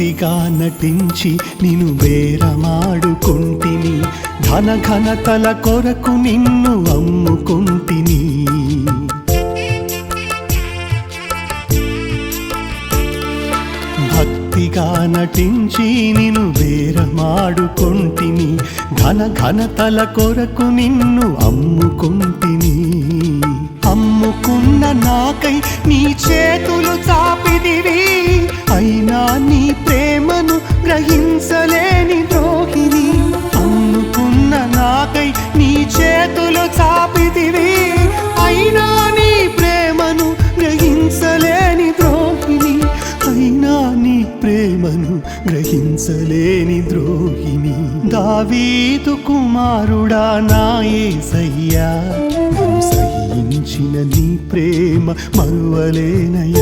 భక్తిగా నటించి నిన్ను బేరమాడుకుంటిని, ధన ఘనతల కొరకు నిన్ను అమ్ముకుంటిని. భక్తిగా నటించి నిన్ను బేరమాడుకుంటిని, ధన ఘనతల కొరకు నిన్ను అమ్ముకుంటిని. అమ్ముకున్న నాకై నీ చేతులు చాపిదివి, అయినా నీ ప్రేమను గ్రహించలేని ద్రోహిని. అమ్ముకున్న నాకై నీ చేతులు చాపిదివి, అయినా నీ ప్రేమను గ్రహించలేని ద్రోహిని. అయినా నీ ప్రేమను గ్రహించలేని ద్రోహిని. దావీదు కుమారుడా నా యేసయ్యా, సహించిన నీ ప్రేమ మరువలేనయ్యా.